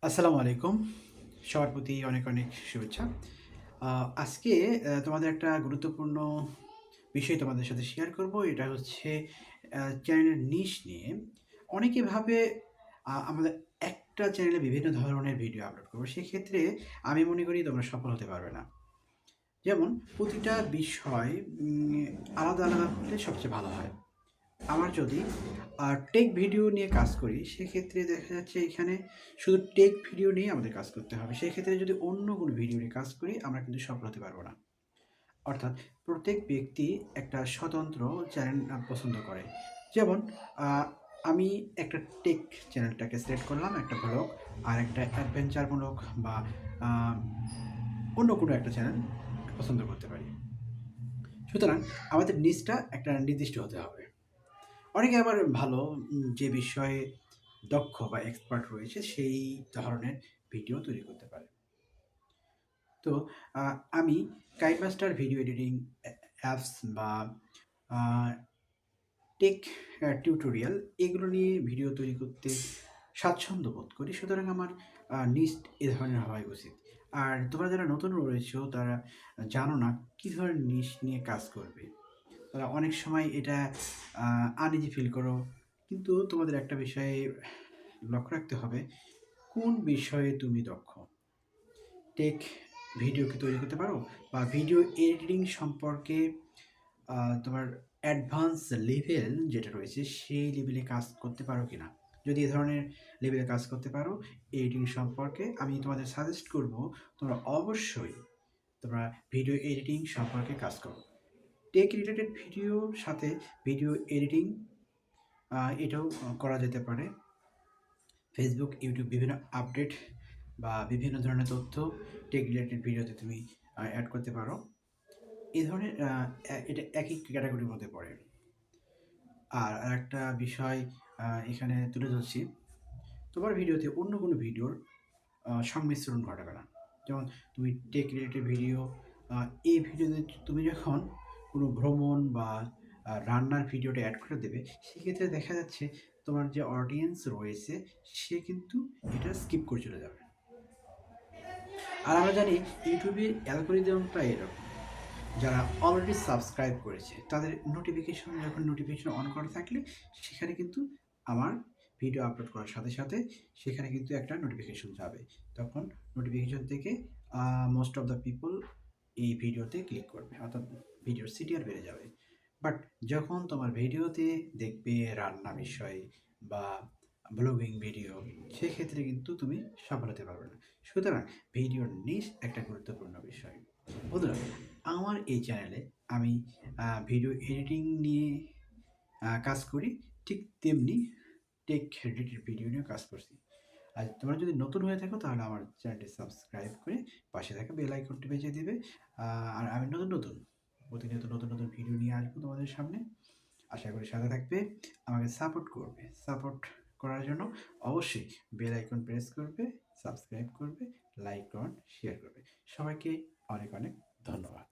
আসসালামু আলাইকুম। সবার প্রতি অনেক, অনেক শুভেচ্ছা। আজকে তোমাদের একটা গুরুত্বপূর্ণ বিষয় তোমাদের সাথে শেয়ার করব। এটা হচ্ছে চ্যানেলের নিশ নিয়ে। অনেকে ভাবে আমাদের একটা চ্যানেলে বিভিন্ন ধরনের ভিডিও আপলোড করব। সেক্ষেত্রে আমি মনে করি তোমরা সফল হতে পারবে না। যেমন প্রতিটা বিষয় আলাদা, আলাদা হলে সবচেয়ে ভালো হয়। আমার যদি টেক ভিডিও নিয়ে কাজ করি, সেক্ষেত্রে দেখা যাচ্ছে এখানে শুধু টেক ভিডিও নিয়ে আমাদের কাজ করতে হবে। সেক্ষেত্রে যদি অন্য কোনো ভিডিও নিয়ে কাজ করি, আমরা কিন্তু সফল হতে পারবো না। অর্থাৎ প্রত্যেক ব্যক্তি একটা স্বতন্ত্র চ্যানেল পছন্দ করে। যেমন আ আমি একটা টেক চ্যানেলটাকে সিলেক্ট করলাম, একটা ব্লগ আর একটা অ্যাডভেঞ্চারমূলক বা আ অন্য কোনো একটা চ্যানেল পছন্দ করতে পারি। সুতরাং আমাদের নিচটা একটা নির্দিষ্ট হতে হবে। অনেকে আবার ভালো যে বিষয়ে দক্ষ বা এক্সপার্ট রয়েছে সেই ধরনের ভিডিও তৈরি করতে পারে। তো আ আমি কাইনমাস্টার ভিডিও এডিটিং অ্যাপস বা আ টেক টিউটোরিয়াল এগুলো নিয়ে ভিডিও তৈরি করতে স্বাচ্ছন্দ্য বোধ করি। সুতরাং আমার নিস্ট এ ধরনের হওয়াই উচিত। আর তোমরা যারা নতুন রয়েছো তারা জানো না কী ধরনের নিশ নিয়ে কাজ করবে। তারা অনেক সময় এটা আনইজি ফিল করো। কিন্তু তোমাদের একটা বিষয়ে লক্ষ্য রাখতে হবে, কোন বিষয়ে তুমি দক্ষ? টেক ভিডিও কি তৈরি করতে পারো? বা ভিডিও এডিটিং সম্পর্কে তোমার অ্যাডভান্স লেভেল যেটা রয়েছে, সেই লেভেলে কাজ করতে পারো কিনা? যদি এ ধরনের লেভেলে কাজ করতে পারো, এডিটিং সম্পর্কে আমি তোমাদের সাজেস্ট করব, তোমরা অবশ্যই তোমরা ভিডিও এডিটিং সম্পর্কে কাজ করো। টেক রিলেটেড ভিডিওর সাথে ভিডিও এডিটিং এটাও করা যেতে পারে। ফেসবুক, ইউটিউব বিভিন্ন আপডেট বা বিভিন্ন ধরনের তথ্য টেক রিলেটেড ভিডিওতে তুমি অ্যাড করতে পারো। এই ধরনের এটা একই ক্যাটাগরির মধ্যে পড়ে। আর আরেকটা বিষয় এখানে তুলে ধরছি, তোমার ভিডিওতে অন্য কোনো ভিডিওর সংমিশ্রণ ঘটাবে না। যেমন তুমি টেক রিলেটেড ভিডিও, এই ভিডিওতে তুমি যখন কোনো ভ্রমণ বা রান্নার ভিডিওটা অ্যাড করে দেবে, সেক্ষেত্রে দেখা যাচ্ছে তোমার যে অডিয়েন্স রয়েছে সে কিন্তু এটা স্কিপ করে চলে যাবে। আর আমরা জানি ইউটিউবের অ্যালগরিদমটা এরকম। যারা অলরেডি সাবস্ক্রাইব করেছে তাদের নোটিফিকেশন অন করা থাকলে সেখানে কিন্তু আমার ভিডিও আপলোড করার সাথে সাথে সেখানে কিন্তু একটা নোটিফিকেশন যাবে। তখন নোটিফিকেশন থেকে মোস্ট অফ দ্য পিপল এই ভিডিওতে ক্লিক করবে, অর্থাৎ ভিডিওর সিটিআর বেড়ে যাবে। বাট যখন তোমার ভিডিওতে দেখবে রান্না বিষয় বা ব্লগিং ভিডিও, সেক্ষেত্রে কিন্তু তুমি সফল হতে পারবে না। সুতরাং ভিডিওর নিশ একটা গুরুত্বপূর্ণ বিষয়। বন্ধুরা, আমার এই চ্যানেলে আমি ভিডিও এডিটিং নিয়ে কাজ করি, ঠিক তেমনি টেক রিলেটেড ভিডিও নিয়েও কাজ করছি। আর তোমরা যদি নতুন হয়ে থাকো তাহলে আমার চ্যানেলটি সাবস্ক্রাইব করে পাশে থাকা বেল আইকনটি বেজে দিবে। আর আমি নতুন প্রতিনিয়ত নতুন ভিডিও নিয়ে আসবো তোমাদের সামনে। আশা করি সাথে থাকবে, আমাকে সাপোর্ট করবে। সাপোর্ট করার জন্য অবশ্যই বেল আইকন প্রেস করবে, সাবস্ক্রাইব করবে, লাইক কমেন্ট শেয়ার করবে। সবাইকে অনেক, অনেক ধন্যবাদ।